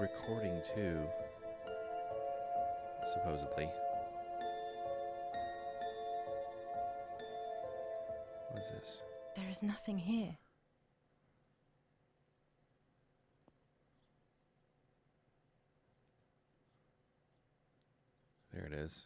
recording too, supposedly. What is this? There is nothing here. There it is.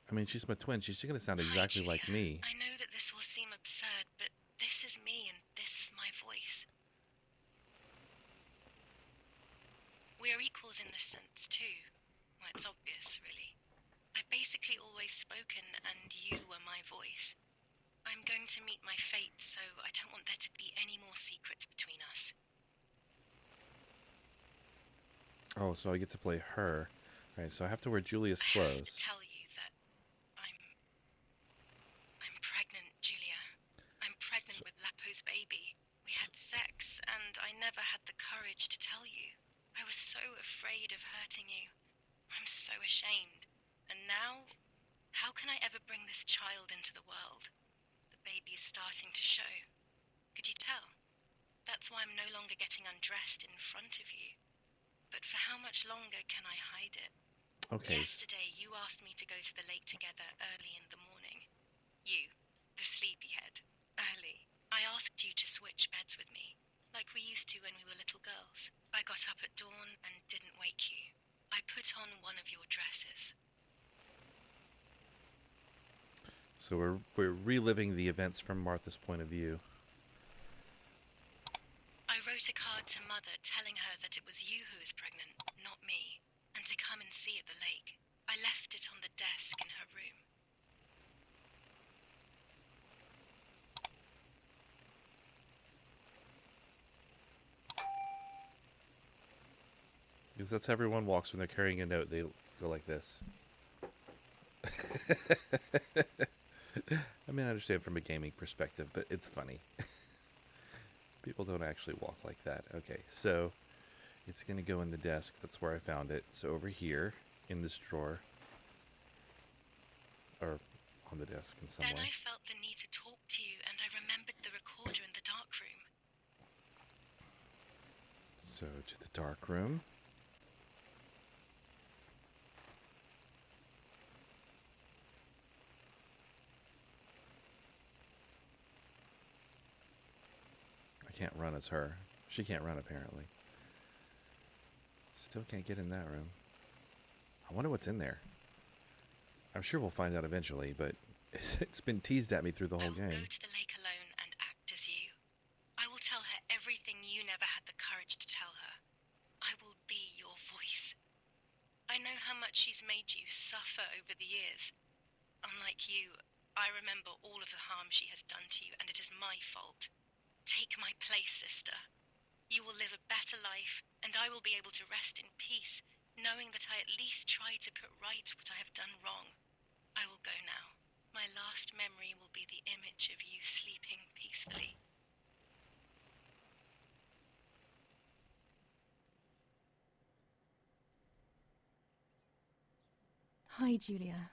I mean, she's my twin. She's going to sound exactly Hi, like Julia. me. I know that this will seem absurd, but this is me and this is my voice. We are equals in this sense, too. Well, it's obvious, really. I've basically always spoken, and you were my voice. I'm going to meet my fate, so I don't want there to be any more secrets between us. Oh, so I get to play her. All right, so I have to wear Julia's I have to clothes. tell you that I'm pregnant, Julia. I'm pregnant with Lapo's baby. We had sex, and I never had the courage to tell you. I was so afraid of hurting you. I'm so ashamed. And now, how can I ever bring this child into the world? The baby is starting to show. Could you tell? That's why I'm no longer getting undressed in front of you. But for how much longer can I hide it? Okay. Yesterday, you asked me to go to the lake together early in the morning. You, the sleepyhead, early. I asked you to switch beds with me, like we used to when we were little girls. I got up at dawn and didn't wake you. I put on one of your dresses. So we're reliving the events from Martha's point of view. I wrote a card to Mother telling her that it was you who was pregnant, not me, and to come and see at the lake. I left it on the desk in her room. Because that's how everyone walks when they're carrying a note. They go like this. I mean, I understand from a gaming perspective, but it's funny. People don't actually walk like that. Okay, so it's going to go in the desk. That's where I found it. So over here in this drawer, or on the desk in some Then way. I felt the need to talk to you, and I remembered the recorder in the dark room. So to the dark room. I can't run as her. She can't run apparently. Still can't get in that room. I wonder what's in there. I'm sure we'll find out eventually, but it's been teased at me through the whole I will game. go to the lake alone and act as you. I will tell her everything you never had the courage to tell her. I will be your voice. I know how much she's made you suffer over the years. Unlike you, I remember all of the harm she has done to you, and it is my fault. Take my place, sister. You will live a better life, and I will be able to rest in peace, knowing that I at least tried to put right what I have done wrong. I will go now. My last memory will be the image of you sleeping peacefully. Hi, Julia.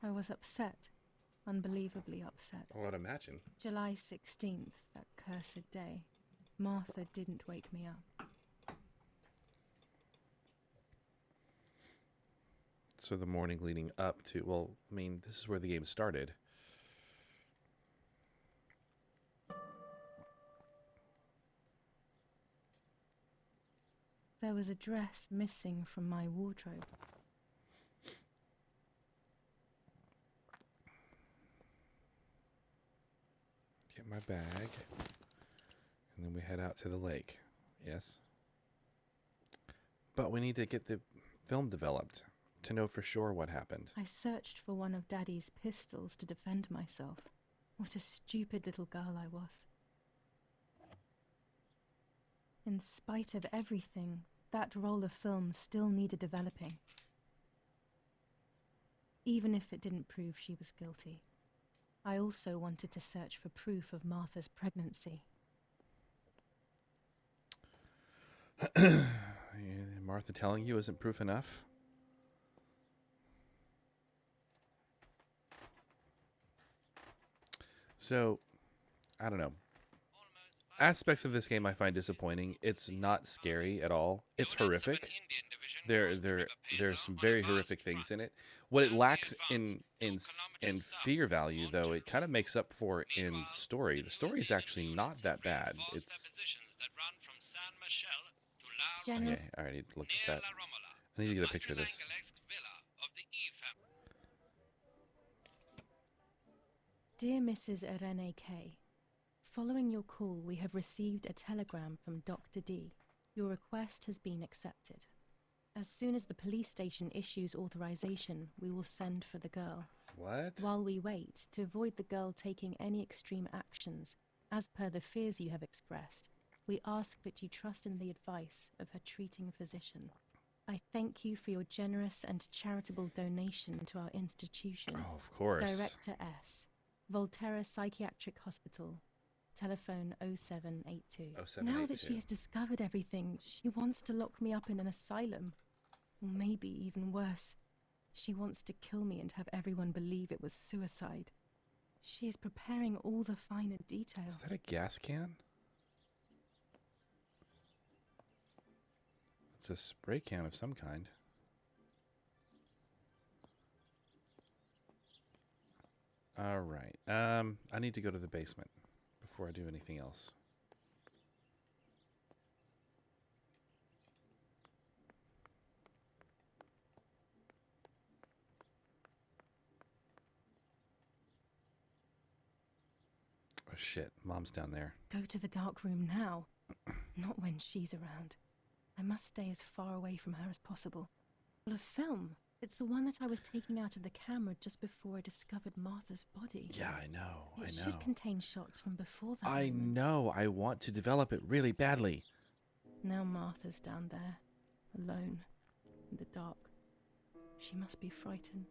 I was upset. Unbelievably upset. Oh, I'd imagine. July 16th, that cursed day. Martha didn't wake me up. So the morning leading up to, well, I mean, this is where the game started. There was a dress missing from my wardrobe. Get my bag. And then we head out to the lake. Yes. But we need to get the film developed to know for sure what happened. I searched for one of Daddy's pistols to defend myself. What a stupid little girl I was. In spite of everything, that roll of film still needed developing. Even if it didn't prove she was guilty. I also wanted to search for proof of Martha's pregnancy. And Martha telling you isn't proof enough? So, I don't know. Aspects of this game I find disappointing. It's not scary at all. It's horrific. There's some very horrific things in it. What it lacks in fear value, though, it kind of makes up for in story. The story is actually not that bad. It's General. okay. I need to look at that. I need to get a picture of this. Dear Mrs. Irene K. Following your call, we have received a telegram from Dr. D. Your request has been accepted. As soon as the police station issues authorization, we will send for the girl. What? While we wait, to avoid the girl taking any extreme actions, as per the fears you have expressed, we ask that you trust in the advice of her treating physician. I thank you for your generous and charitable donation to our institution. Oh, of course. Director S. Volterra Psychiatric Hospital. Telephone 0782. 0782. Now that she has discovered everything, she wants to lock me up in an asylum. Or maybe even worse. She wants to kill me and have everyone believe it was suicide. She is preparing all the finer details. Is that a gas can? It's a spray can of some kind. All right. I need to go to the basement before I do anything else. Oh shit, Mom's down there. Go to the dark room now. Not when she's around. I must stay as far away from her as possible. Well, a film. It's the one that I was taking out of the camera just before I discovered Martha's body. Yeah, I know. It should contain shots from before that I moment. know. I want to develop it really badly. Now Martha's down there, alone, in the dark. She must be frightened.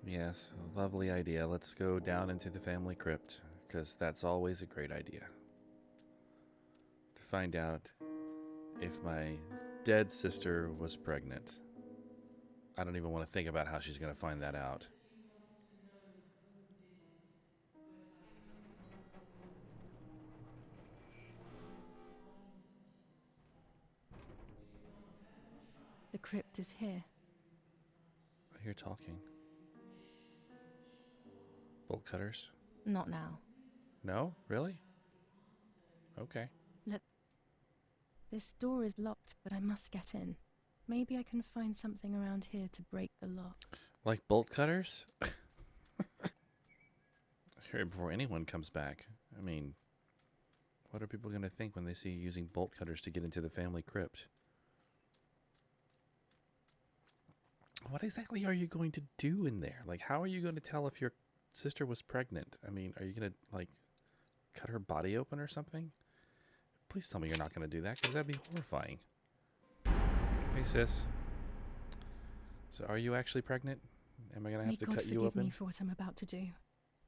Yes, lovely idea. Let's go down into the family crypt, because that's always a great idea. To find out if my dead sister was pregnant. I don't even want to think about how she's going to find that out. The crypt is here. I hear talking. Bolt cutters? Not now. No? Really? Okay. This door is locked, but I must get in. Maybe I can find something around here to break the lock. Like bolt cutters? Here before anyone comes back. I mean, what are people going to think when they see you using bolt cutters to get into the family crypt? What exactly are you going to do in there? Like, how are you going to tell if your sister was pregnant? I mean, are you going to, like, cut her body open or something? Please tell me you're not going to do that, because that'd be horrifying. Hey, sis. So are you actually pregnant? Am I going to have to cut you May God open? forgive me for what I'm about to do.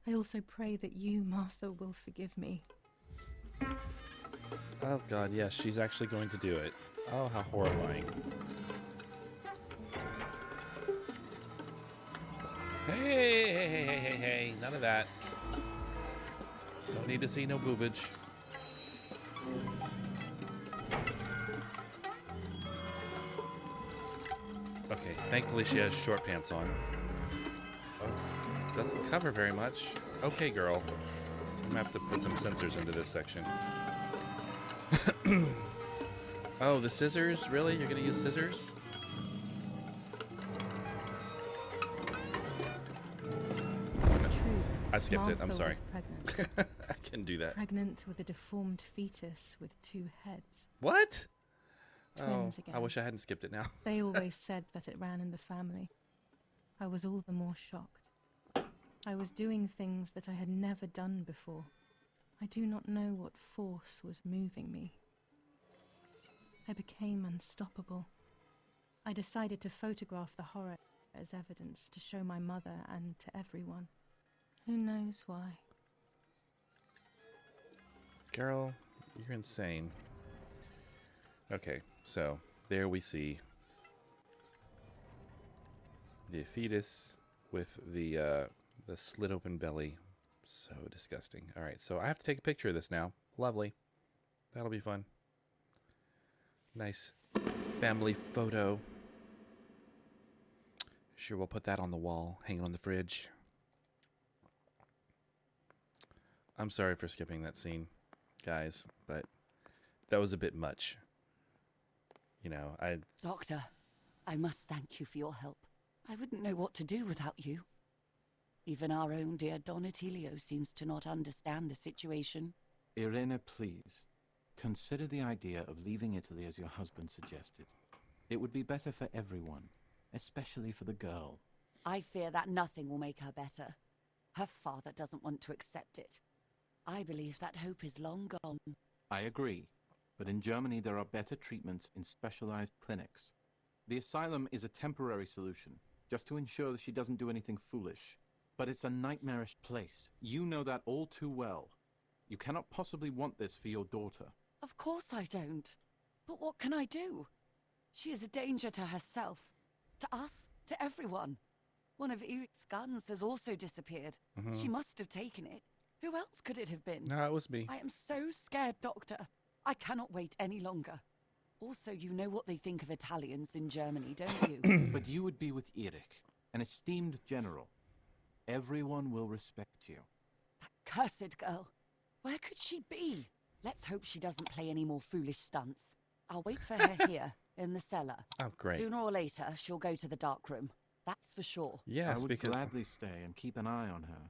I also pray that you, Martha, will forgive me. Oh, God, yes, she's actually going to do it. Oh, how horrifying. Hey, none of that. Don't need to see no boobage. Okay, thankfully she has short pants on. Oh, doesn't cover very much. Okay, girl. I'm gonna have to put some sensors into this section. Oh, the scissors? Really? You're gonna use scissors? It's true. I skipped it. I'm Martha sorry. was pregnant. I can do that. Pregnant with a deformed fetus with 2 heads. What? Twins I again. wish I hadn't skipped it now. They always said that it ran in the family. I was all the more shocked. I was doing things that I had never done before. I do not know what force was moving me. I became unstoppable. I decided to photograph the horror as evidence to show my mother and to everyone. Who knows why? Girl, you're insane. Okay, so there we see the fetus with the slit open belly. So disgusting. All right, so I have to take a picture of this now. Lovely. That'll be fun. Nice family photo. Sure, we'll put that on the wall, hang on the fridge. I'm sorry for skipping that scene, guys, but that was a bit much. You know, Doctor, I must thank you for your help. I wouldn't know what to do without you. Even our own dear Donatello seems to not understand the situation. Irene, please. Consider the idea of leaving Italy as your husband suggested. It would be better for everyone, especially for the girl. I fear that nothing will make her better. Her father doesn't want to accept it. I believe that hope is long gone. I agree, but in Germany there are better treatments in specialized clinics. The asylum is a temporary solution, just to ensure that she doesn't do anything foolish. But it's a nightmarish place. You know that all too well. You cannot possibly want this for your daughter. Of course I don't. But what can I do? She is a danger to herself, to us, to everyone. One of Eric's guns has also disappeared. She must have taken it. Who else could it have been? no, it was me. I am so scared, Doctor. I cannot wait any longer. Also, you know what they think of Italians in Germany, don't you? But you would be with Eric, an esteemed general. Everyone will respect you. That cursed girl. Where could she be? Let's hope she doesn't play any more foolish stunts. I'll wait for her here, in the cellar. Oh, great. Sooner or later, she'll go to the dark room. That's for sure. Yes, I would because gladly stay and keep an eye on her.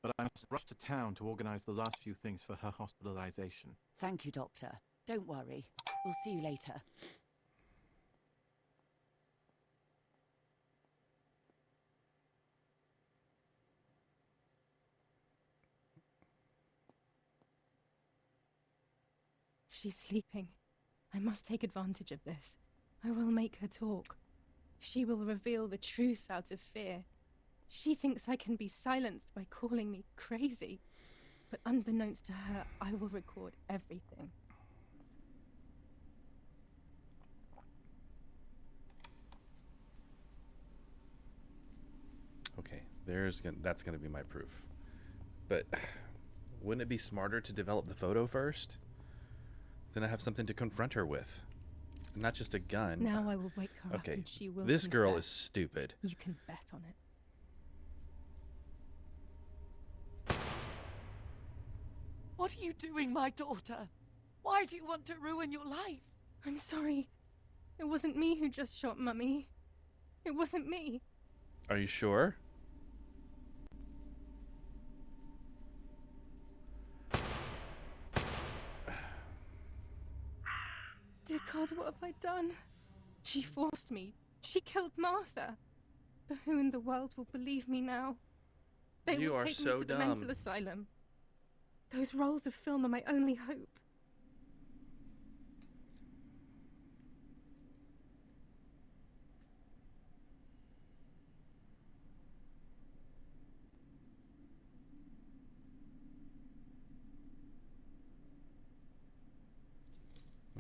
But I must rush to town to organize the last few things for her hospitalization. Thank you, Doctor. Don't worry. We'll see you later. She's sleeping. I must take advantage of this. I will make her talk. She will reveal the truth out of fear. She thinks I can be silenced by calling me crazy. But unbeknownst to her, I will record everything. okay, that's gonna be my proof. But wouldn't it be smarter to develop the photo first? Then I have something to confront her with, not just a gun. Now I will wake her up Okay, and she will this girl is confess. stupid. You can bet on it. What are you doing, my daughter? Why do you want to ruin your life? I'm sorry. It wasn't me who just shot Mummy. It wasn't me. Are you sure? Dear God, what have I done? She forced me. She killed Martha. But who in the world will believe me now? They You will are take me so to the dumb. mental asylum. Those rolls of film are my only hope.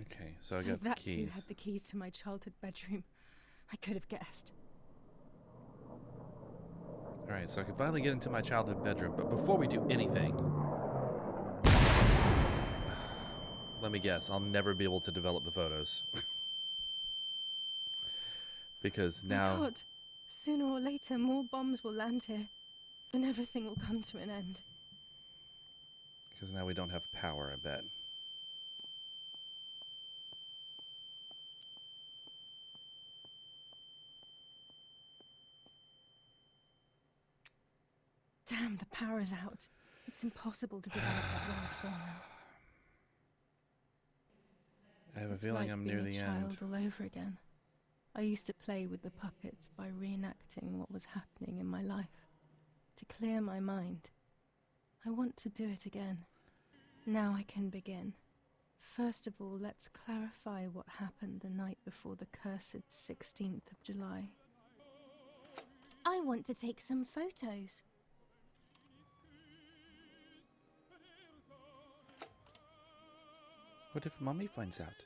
Okay, so I So got the that's who keys. had the keys to my childhood bedroom. I could have guessed. All right, so I can finally get into my childhood bedroom. But before we do anything, let me guess, I'll never be able to develop the photos. Because My now, God, sooner or later more bombs will land here. Then everything will come to an end. because now we don't have power, I bet. Damn, the power is out. It's impossible to develop that roll of film now. I have a It's feeling like I'm being near a the child end. all over again. I used to play with the puppets by reenacting what was happening in my life, to clear my mind. I want to do it again. Now I can begin. First of all, let's clarify what happened the night before the cursed 16th of July. I want to take some photos. What if Mummy finds out?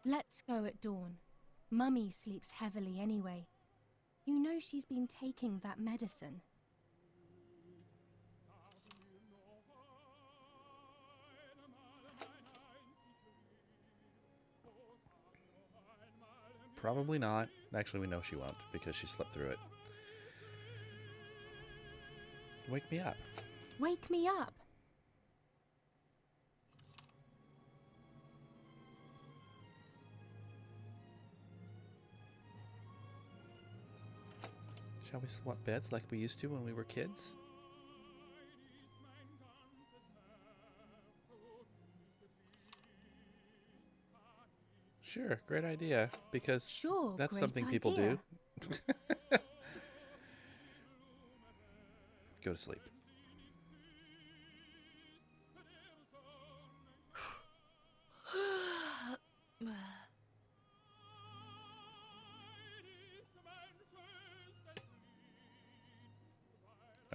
Let's go at dawn. Mummy sleeps heavily anyway. You know she's been taking that medicine. Probably not. Actually, we know she won't because she slept through it. Wake me up. Wake me up. Shall we swap beds like we used to when we were kids? Sure, great idea. Because Sure, that's great something people idea. do. Go to sleep.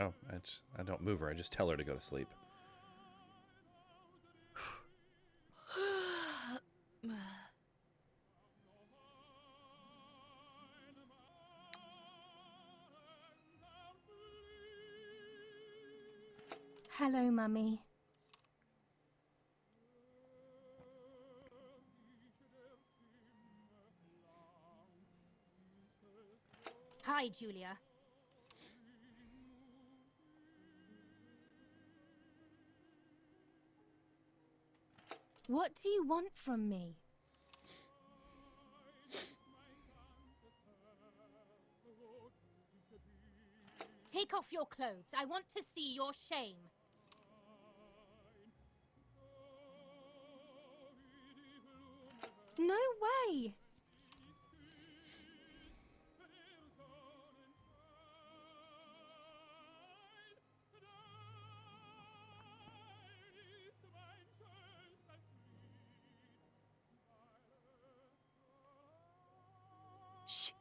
Oh, I don't move her. I just tell her to go to sleep. Hello, Mummy. Hi, Julia. What do you want from me? Take off your clothes. I want to see your shame. No way! Shh.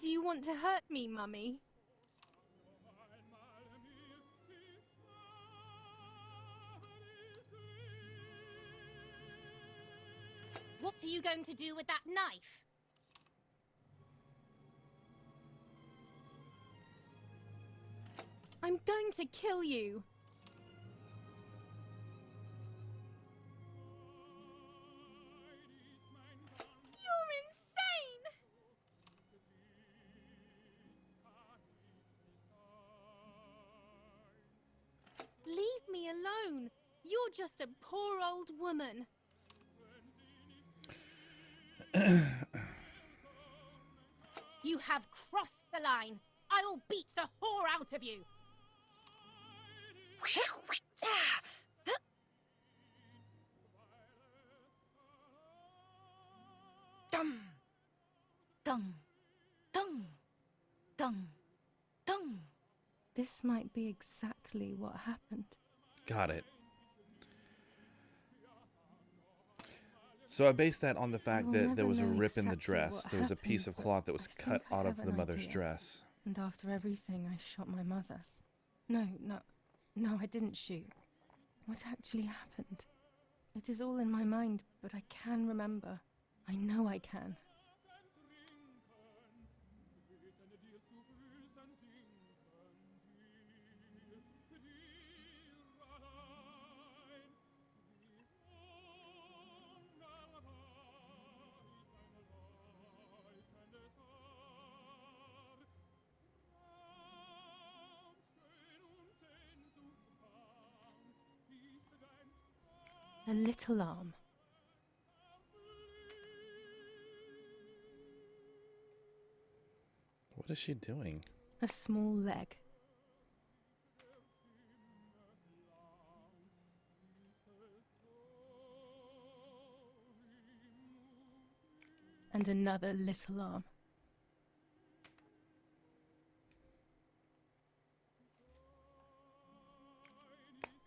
Do you want to hurt me, Mummy? What are you going to do with that knife? I'm going to kill you. You're insane! Leave me alone. You're just a poor old woman. You have crossed the line. I'll beat the whore out of you. Dum. Dung. Dung. Dung. Dung. This might be exactly what happened. Got it. So I based that on the fact will that there never was a know rip in the exactly dress. what There was a piece of happened, cloth that but was I cut think I out of have the an mother's idea. dress. And after everything, I shot my mother. No, I didn't shoot. What actually happened? It is all in my mind, but I can remember. I know I can. A little arm. What is she doing? A small leg. And another little arm.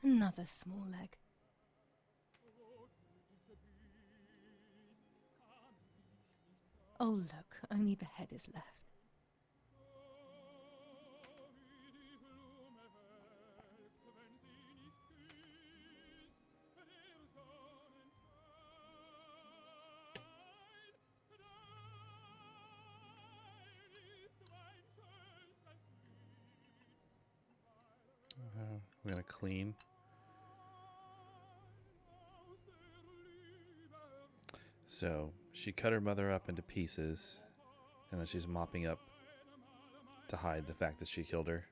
Another small leg. Oh look, only the head is left. We're gonna clean. So she cut her mother up into pieces, and then she's mopping up to hide the fact that she killed her.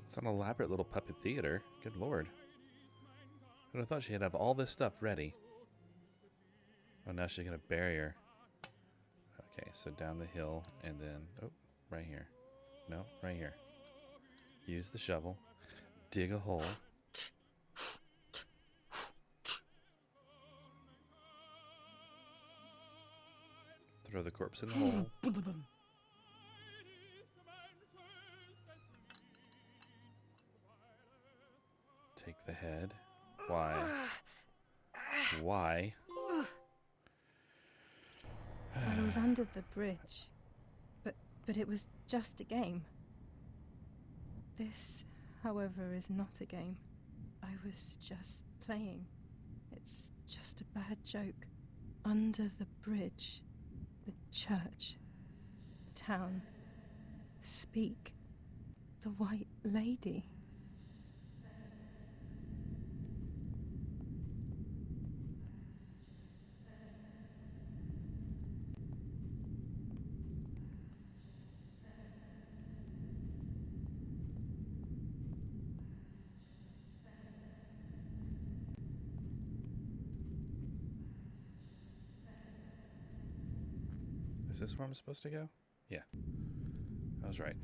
It's an elaborate little puppet theater. Good lord. But I thought she'd have all this stuff ready. Oh, now she's gonna bury her. Okay, so down the hill and then, oh, right here. No, right here. Use the shovel. Dig a hole. Throw the corpse in the hole. Take the head. Why? Why? I was under the bridge, but it was just a game. This, however, is not a game. I was just playing. It's just a bad joke. Under the bridge, the church, town, speak, the white lady. Is this where I'm supposed to go? Yeah. I was right.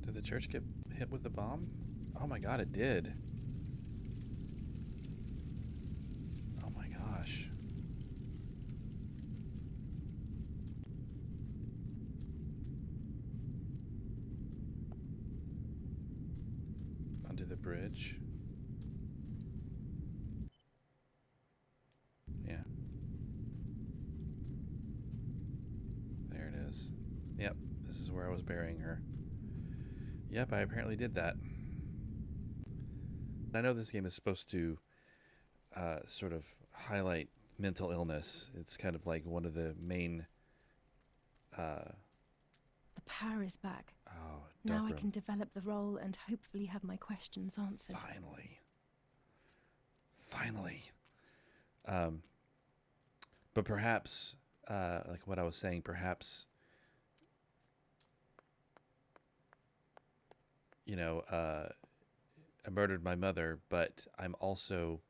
Did the church get hit with the bomb? Oh my god, it did. Oh my gosh. Under the bridge. Yeah. There it is. Yep, this is where I was burying her. Yep, I apparently did that. I know this game is supposed to sort of highlight mental illness. It's kind of like one of the main... The power is back. Oh, Now I dark can develop the role and hopefully have my questions answered. Finally. Finally. But perhaps, like what I was saying, perhaps, you know, I murdered my mother, but I'm also,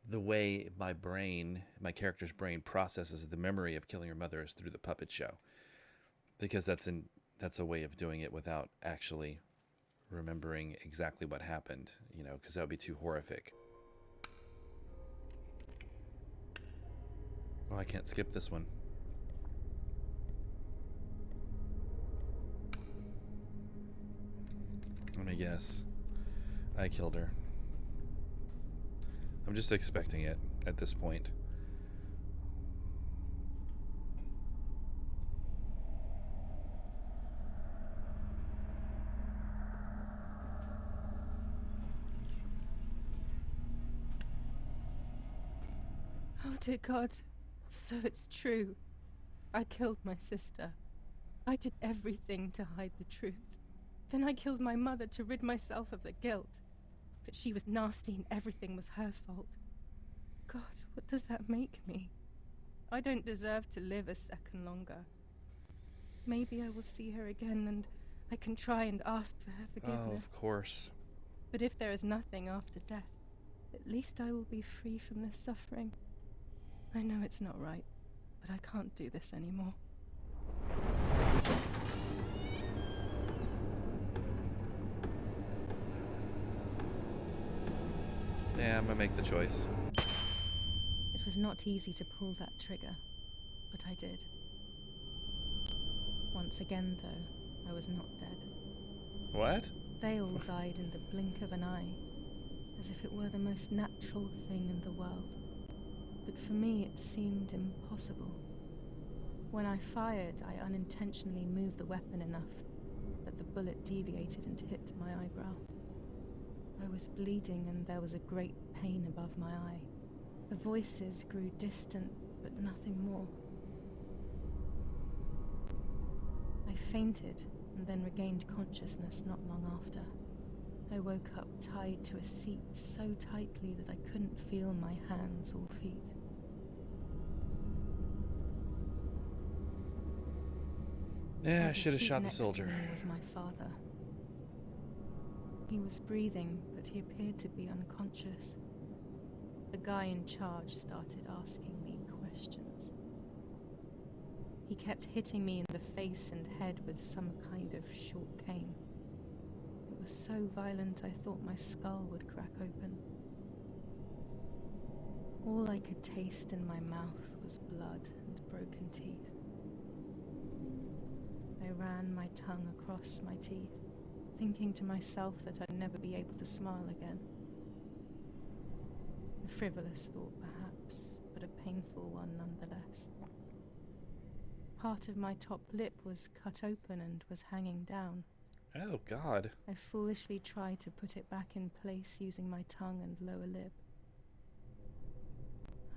the way my brain, my character's brain processes the memory of killing her mother is through the puppet show. Because that's a way of doing it without actually remembering exactly what happened, you know, because that would be too horrific. Oh, I can't skip this one. Let me guess. I killed her. I'm just expecting it at this point. Oh dear God, so it's true. I killed my sister. I did everything to hide the truth. Then I killed my mother to rid myself of the guilt. But she was nasty and everything was her fault. God, what does that make me? I don't deserve to live a second longer. Maybe I will see her again and I can try and ask for her forgiveness. Oh, of course. But if there is nothing after death, at least I will be free from this suffering. I know it's not right, but I can't do this anymore. Yeah, I'm gonna make the choice. It was not easy to pull that trigger, but I did. Once again, though, I was not dead. What? They all died in the blink of an eye, as if it were the most natural thing in the world. But for me, it seemed impossible. When I fired, I unintentionally moved the weapon enough that the bullet deviated and hit my eyebrow. I was bleeding and there was a great pain above my eye. The voices grew distant, but nothing more. I fainted and then regained consciousness not long after. I woke up tied to a seat so tightly that I couldn't feel my hands or feet. Yeah, I At should have seat shot the next to soldier. me was my father. He was breathing, but he appeared to be unconscious. The guy in charge started asking me questions. He kept hitting me in the face and head with some kind of short cane. It was so violent I thought my skull would crack open. All I could taste in my mouth was blood and broken teeth. I ran my tongue across my teeth, thinking to myself that I'd never be able to smile again. A frivolous thought, perhaps, but a painful one nonetheless. Part of my top lip was cut open and was hanging down. Oh, God. I foolishly tried to put it back in place using my tongue and lower lip.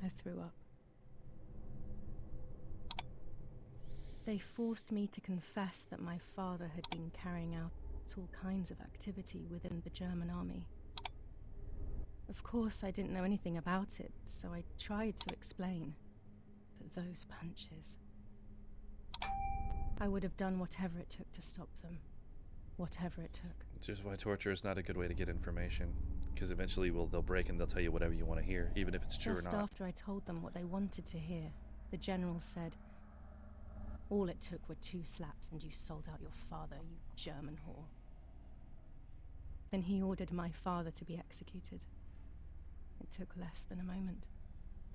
I threw up. They forced me to confess that my father had been carrying out all kinds of activity within the German army. Of course, I didn't know anything about it, so I tried to explain. But those punches... I would have done whatever it took to stop them. Whatever it took. It's just why torture is not a good way to get information. Because eventually they'll break and they'll tell you whatever you want to hear, even if it's true or Just not. after I told them what they wanted to hear, the general said, "All it took were 2 slaps and you sold out your father, you German whore." Then he ordered my father to be executed. It took less than a moment.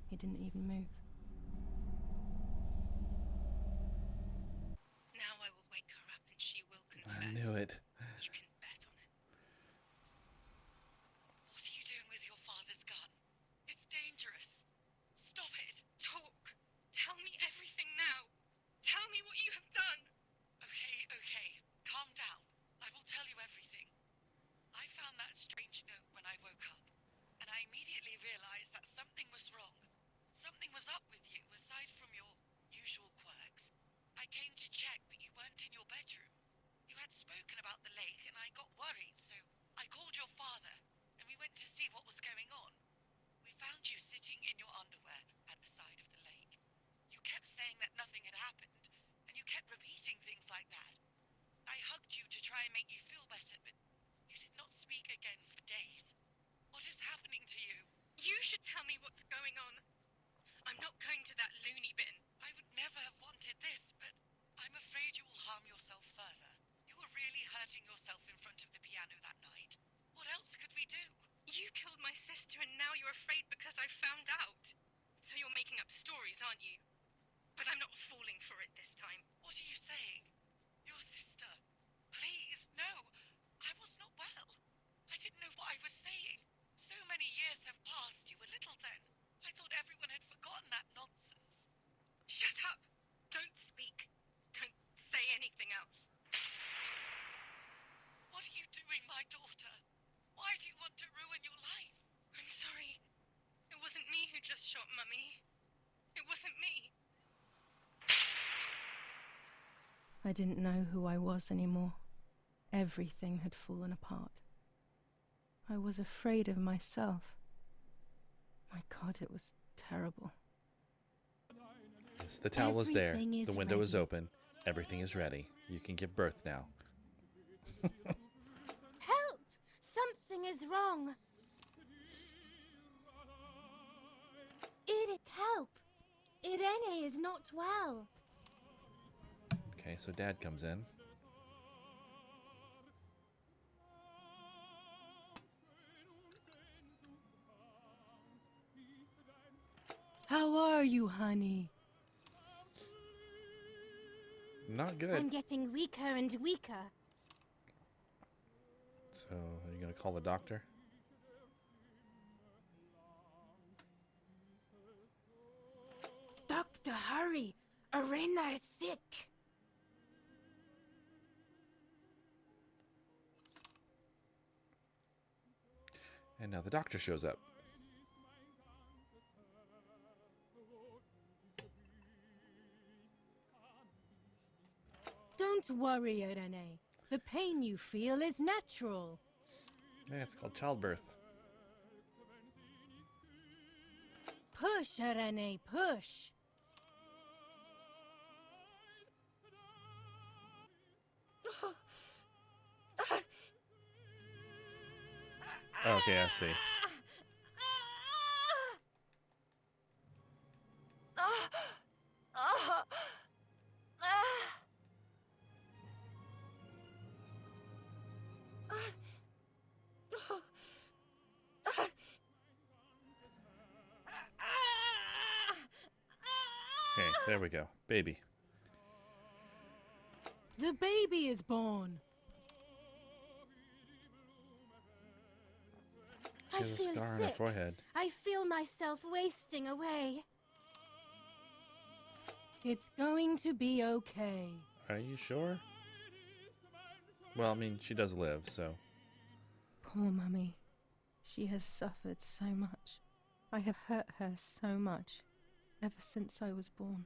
He didn't even move. Now I will wake her up and she will confess. I knew it. You can bet on it. What are you doing with your father's gun? It's dangerous. Stop it. Talk. Tell me everything now. Tell me what you have done. Okay. Calm down. I will tell you everything. I found that strange note when I woke up, and I immediately realized that something was wrong. Something was up with you, aside from your usual quirks. I came to check, but you weren't in your bedroom. You had spoken about the lake, and I got worried, so I called your father, and we went to see what was going on. We found you sitting in your underwear at the side of the lake. You kept saying that nothing had happened, and you kept repeating things like that. I hugged you to try and make you feel better, but you did not speak again for days. What is happening to you? You should tell me what's going on. I'm not going to that loony bin. I would never have wanted this, but I'm afraid you will harm yourself further. You were really hurting yourself in front of the piano that night. What else could we do? You killed my sister and now you're afraid because I found out. So you're making up stories, aren't you? But I'm not falling for it this time. What are you saying? Your sister? Please, no. I was not well. I didn't know what I was saying. So many years have passed. You were little then. I thought everyone had forgotten that nonsense. Shut up! Don't speak. Don't say anything else. What are you doing, my daughter? Why do you want to ruin your life? I'm sorry. It wasn't me who just shot Mummy. It wasn't me. I didn't know who I was anymore. Everything had fallen apart. I was afraid of myself. My God, it was terrible. Yes, the towel is there. Everything is The window is ready. open. Everything is ready. You can give birth now. Help! Something is wrong. Eric, help! Irene is not well. Okay, so Dad comes in. How are you, honey? Not good. I'm getting weaker and weaker. So, are you going to call the doctor? Doctor, hurry! Arena is sick! And now the doctor shows up. Don't worry, Irene. The pain you feel is natural. Yeah, it's called childbirth. Push, Irene, push! Okay, I see. Okay, there we go. Baby. The baby is born. She has a scar on her forehead. I feel myself wasting away. It's going to be okay. Are you sure? Well, I mean, she does live, so. Poor Mummy. She has suffered so much. I have hurt her so much, ever since I was born.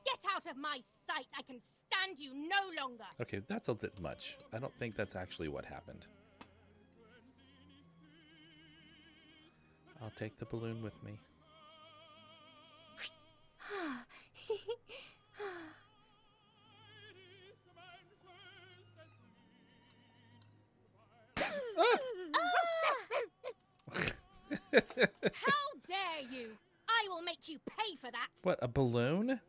Get out of my sight! I can stand you no longer! Okay, that's a bit much. I don't think that's actually what happened. I'll take the balloon with me. How dare you! I will make you pay for that! What, a balloon?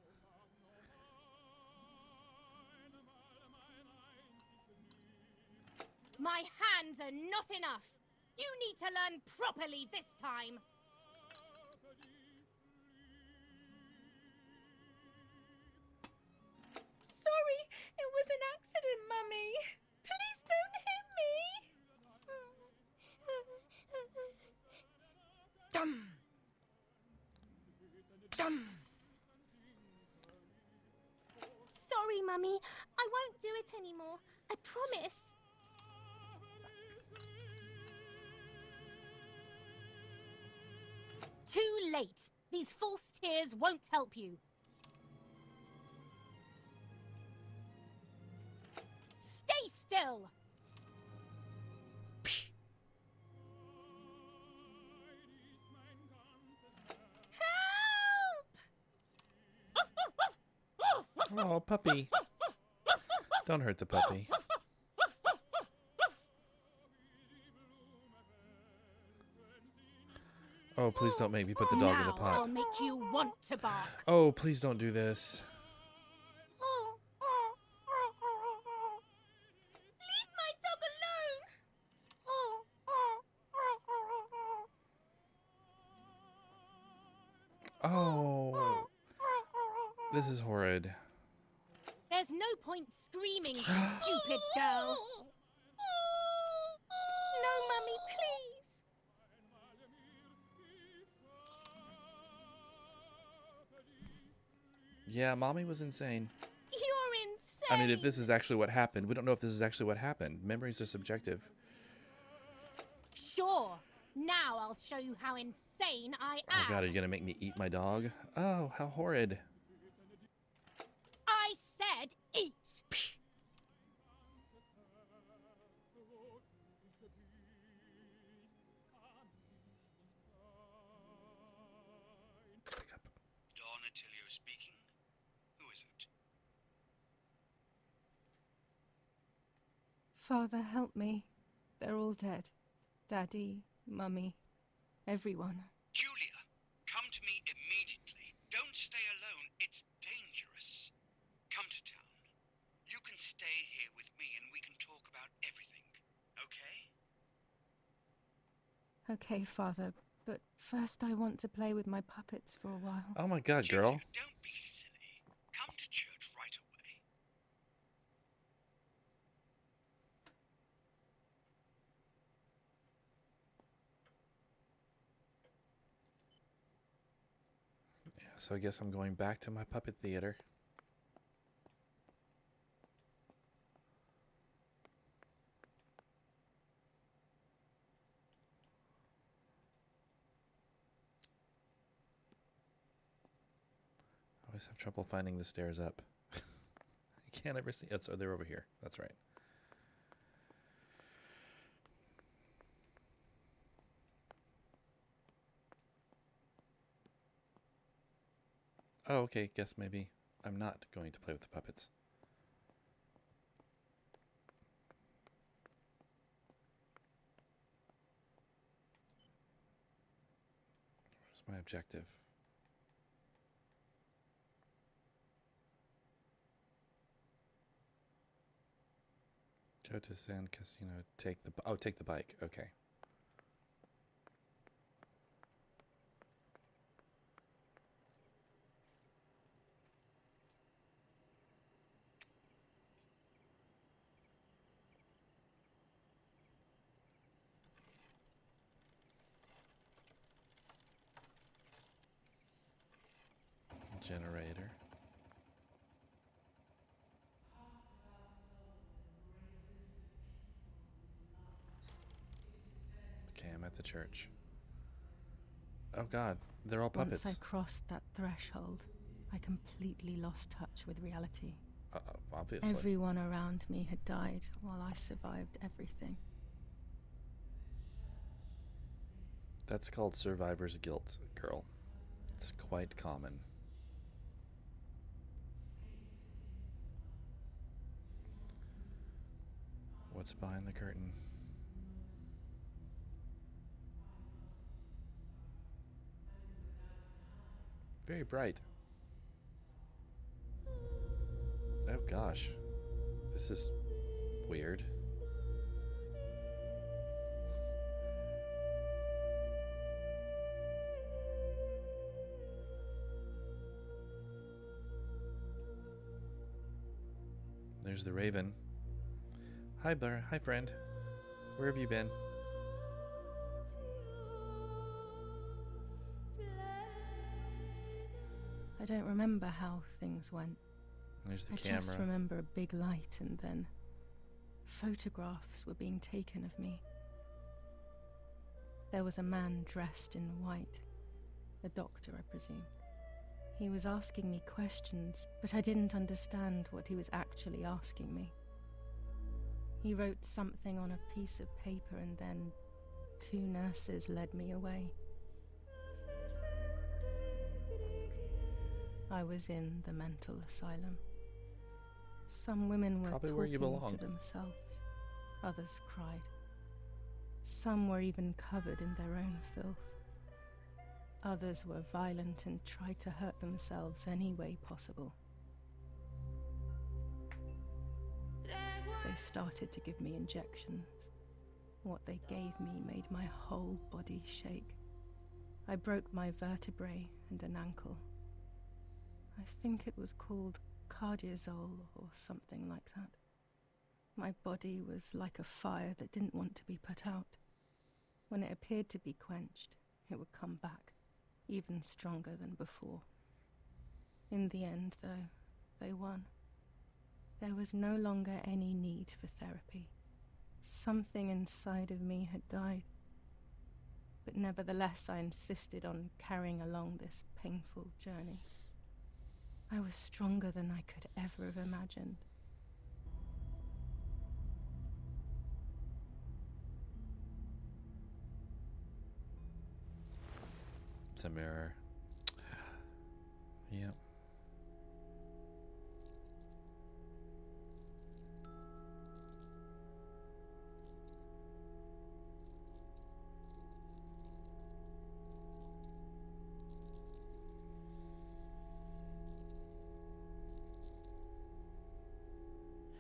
My hands are not enough! You need to learn properly this time! Sorry, it was an accident, Mummy. Please don't hit me. Dum! Dum! Sorry, Mummy. I won't do it anymore. I promise. Too late. These false tears won't help you. Stay still! Help! Oh, puppy. Don't hurt the puppy. Oh, please don't make me put the dog in the Now I'll pot. make you want to bark. Oh, please don't do this. Leave my dog alone! Oh. This is horrid. There's no point screaming, stupid girl. No, Mummy, please. Yeah, Mommy was insane. You're insane. I mean, if this is actually what happened, we don't know if this is actually what happened. Memories are subjective. Sure. Now I'll show you how insane I am. Oh god, are you gonna make me eat my dog? Oh, how horrid. I said eat. Pick up. Don Attilio speaking. Who is it? Father, help me. They're all dead. Daddy, Mummy, everyone. Julia, come to me immediately. Don't stay alone. It's dangerous. Come to town. You can stay here with me and we can talk about everything. Okay? Okay, Father, but first I want to play with my puppets for a while. Oh my god, Julia, girl. don't be silly. Come to church. So I guess I'm going back to my puppet theater. I always have trouble finding the stairs up. I can't ever see. Oh, they're over here. That's right. Oh, okay. Guess maybe I'm not going to play with the puppets. What's my objective? Go to Sand Casino. Take the bike. Okay. Generator. Okay, I'm at the church. Oh God, they're all puppets. Once I crossed that threshold, I completely lost touch with reality. Obviously. Everyone around me had died while I survived everything. That's called survivor's guilt, girl. It's quite common. What's behind the curtain? Very bright. Oh gosh. This is weird. There's the raven. Hi, Blair. Hi, friend. Where have you been? I don't remember how things went. There's the I camera. just remember a big light, and then photographs were being taken of me. There was a man dressed in white. A doctor, I presume. He was asking me questions, but I didn't understand what he was actually asking me. He wrote something on a piece of paper, and then 2 nurses led me away. I was in the mental asylum. Some women were Probably where you talking belong. to themselves. Others cried. Some were even covered in their own filth. Others were violent and tried to hurt themselves any way possible. They started to give me injections. What they gave me made my whole body shake. I broke my vertebrae and an ankle. I think it was called cardiazole or something like that. My body was like a fire that didn't want to be put out. When it appeared to be quenched, it would come back, even stronger than before. In the end, though, they won. There was no longer any need for therapy. Something inside of me had died. But nevertheless, I insisted on carrying along this painful journey. I was stronger than I could ever have imagined. It's a mirror. Yep.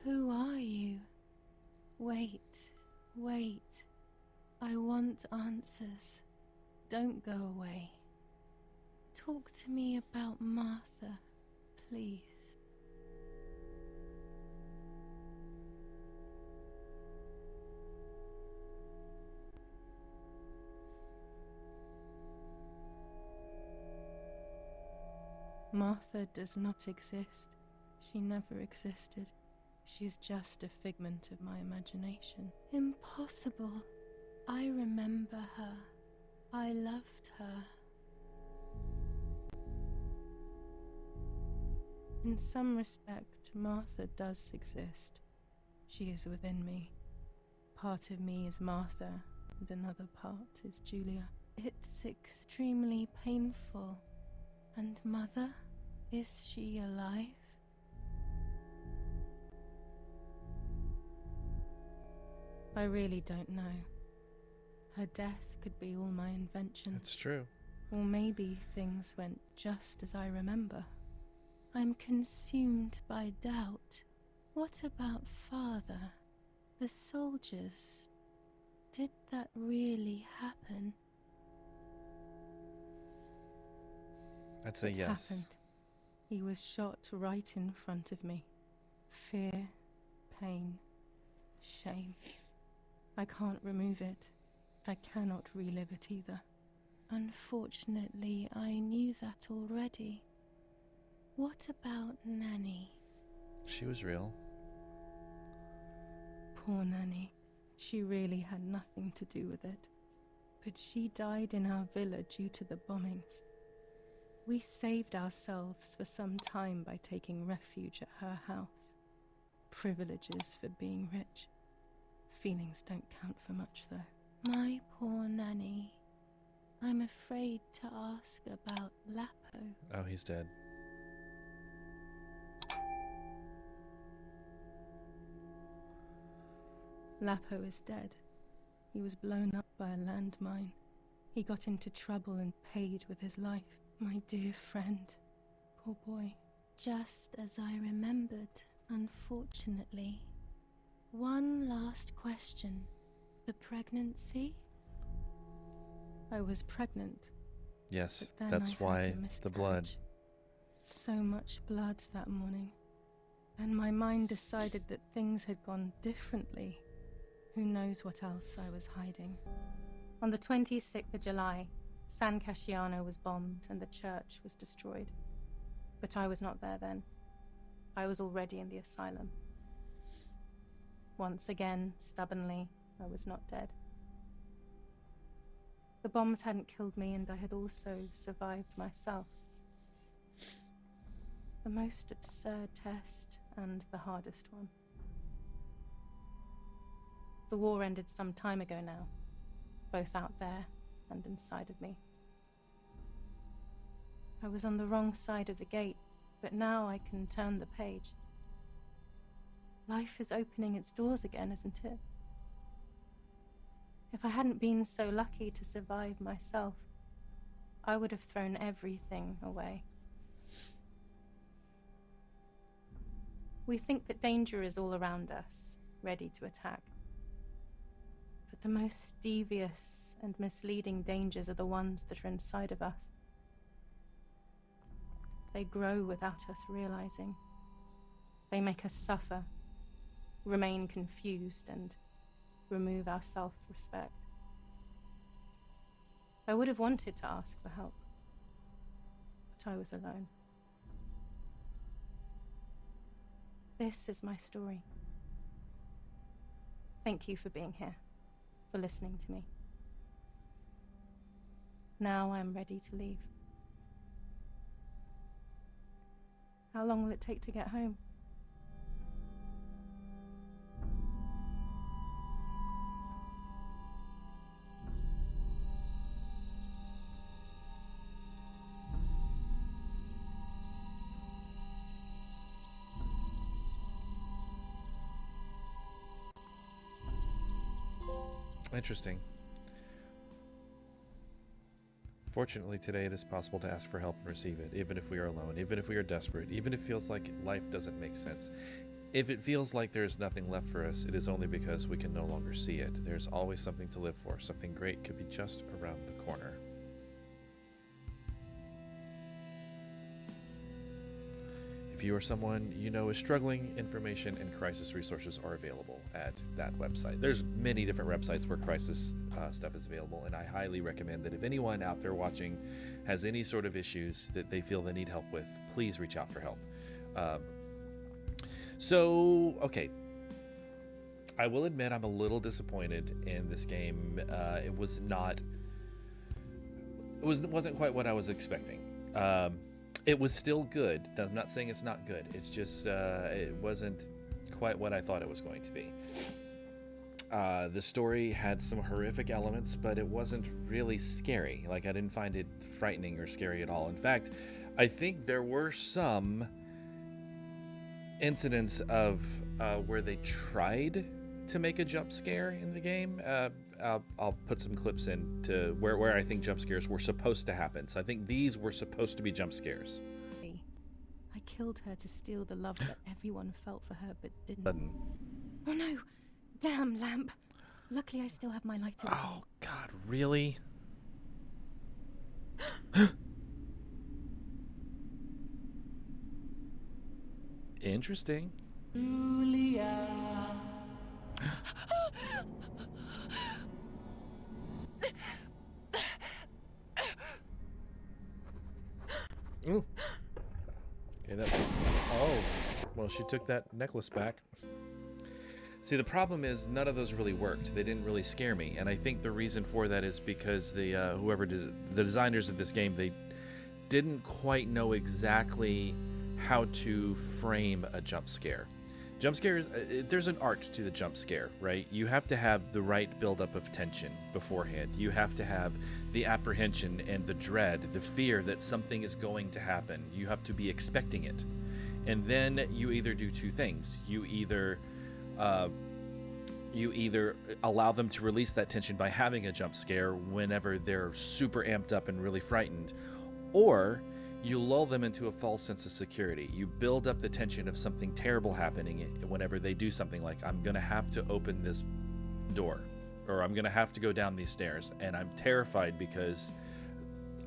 Who are you? Wait, wait. I want answers. Don't go away. Talk to me about Martha, please. Martha does not exist. She never existed. She's just a figment of my imagination. Impossible. I remember her. I loved her. In some respect, Martha does exist. She is within me. Part of me is Martha, and another part is Julia. It's extremely painful. And Mother? Is she alive? I really don't know. Her death could be all my invention. That's true. Or maybe things went just as I remember. I'm consumed by doubt. What about Father? The soldiers? Did that really happen? I'd say It yes. happened. He was shot right in front of me. Fear, pain, shame. I can't remove it. I cannot relive it either. Unfortunately, I knew that already. What about Nanny? She was real. Poor Nanny. She really had nothing to do with it. But she died in our villa due to the bombings. We saved ourselves for some time by taking refuge at her house. Privileges for being rich. Feelings don't count for much, though. My poor Nanny. I'm afraid to ask about Lapo. Oh, he's dead. Lapo is dead. He was blown up by a landmine. He got into trouble and paid with his life. My dear friend. Poor boy. Just as I remembered, unfortunately. One last question. The pregnancy? I was pregnant. Yes, But then that's I had why a the blood. miscarriage. So much blood that morning. And my mind decided that things had gone differently. Who knows what else I was hiding. On the 26th of July, San Casciano was bombed and the church was destroyed. But I was not there then. I was already in the asylum. Once again, stubbornly, I was not dead. The bombs hadn't killed me, and I had also survived myself. The most absurd test, and the hardest one. The war ended some time ago now, both out there and inside of me. I was on the wrong side of the gate, but now I can turn the page. Life is opening its doors again, isn't it? If I hadn't been so lucky to survive myself, I would have thrown everything away. We think that danger is all around us, ready to attack. But the most devious and misleading dangers are the ones that are inside of us. They grow without us realizing. They make us suffer, remain confused, and remove our self-respect. I would have wanted to ask for help, but I was alone. This is my story. Thank you for being here, for listening to me. Now I'm ready to leave. How long will it take to get home? Interesting. Fortunately, today it is possible to ask for help and receive it, even if we are alone, even if we are desperate, even if it feels like life doesn't make sense. If it feels like there is nothing left for us, it is only because we can no longer see it. There's always something to live for. Something great could be just around the corner. If you or someone you know is struggling, information and crisis resources are available at that website. There's many different websites where crisis stuff is available, and I highly recommend that if anyone out there watching has any sort of issues that they feel they need help with, please reach out for help. Okay. I will admit I'm a little disappointed in this game. It wasn't quite what I was expecting. It was still good. I'm not saying it's not good. It's just it wasn't quite what I thought it was going to be. The story had some horrific elements, but it wasn't really scary. Like, I didn't find it frightening or scary at all. In fact, I think there were some incidents of where they tried to make a jump scare in the game. I'll put some clips in to where I think jump scares were supposed to happen. So I think these were supposed to be jump scares. I killed her to steal the love that everyone felt for her but didn't. Sudden. Oh no! Damn, lamp! Luckily I still have my lighter. Oh God, really? Interesting. Julia. Ooh. Okay, that's... Oh. Well, she took that necklace back. See, the problem is none of those really worked. They didn't really scare me, and I think the reason for that is because the the designers of this game, they didn't quite know exactly how to frame a jump scare. Jump scares, there's an art to the jump scare, right? You have to have the right buildup of tension beforehand. You have to have the apprehension and the dread, the fear that something is going to happen. You have to be expecting it. And then you either do two things. You either allow them to release that tension by having a jump scare whenever they're super amped up and really frightened, or you lull them into a false sense of security. You build up the tension of something terrible happening whenever they do something like, I'm going to have to open this door, or I'm going to have to go down these stairs, and I'm terrified because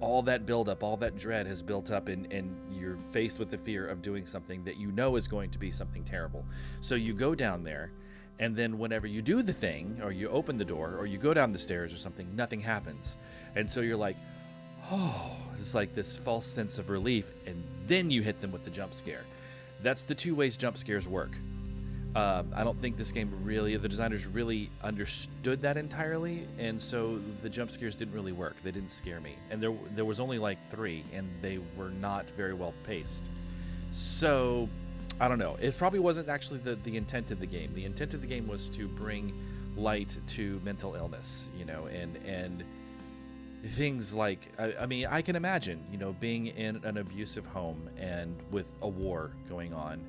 all that buildup, all that dread has built up, and you're faced with the fear of doing something that you know is going to be something terrible. So you go down there, and then whenever you do the thing, or you open the door, or you go down the stairs or something, nothing happens. And so you're like, oh, it's like this false sense of relief, and then you hit them with the jump scare. That's the two ways jump scares work. I don't think this game really, the designers really understood that entirely, and so the jump scares didn't really work. They didn't scare me, and there was only like 3, and they were not very well paced. So I don't know. It probably wasn't actually the intent of the game. The intent of the game was to bring light to mental illness, you know, and things like, I mean, I can imagine, you know, being in an abusive home and with a war going on.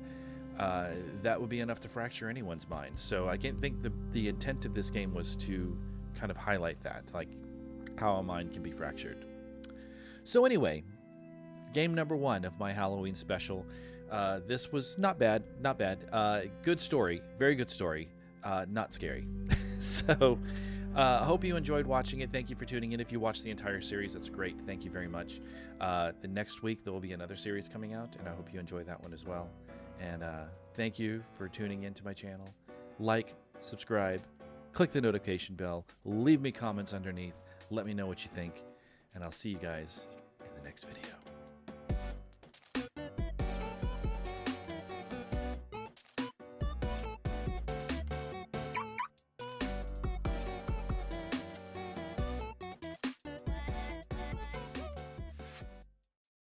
That would be enough to fracture anyone's mind. So I can't think the intent of this game was to kind of highlight that, like how a mind can be fractured. So anyway, game number 1 of my Halloween special. This was not bad. Good story, very good story. Not scary. So I hope you enjoyed watching it. Thank you for tuning in. If you watched the entire series, that's great. Thank you very much. The next week there will be another series coming out, and I hope you enjoy that one as well. And thank you for tuning into my channel. Like, subscribe, click the notification bell, leave me comments underneath, let me know what you think, and I'll see you guys in the next video.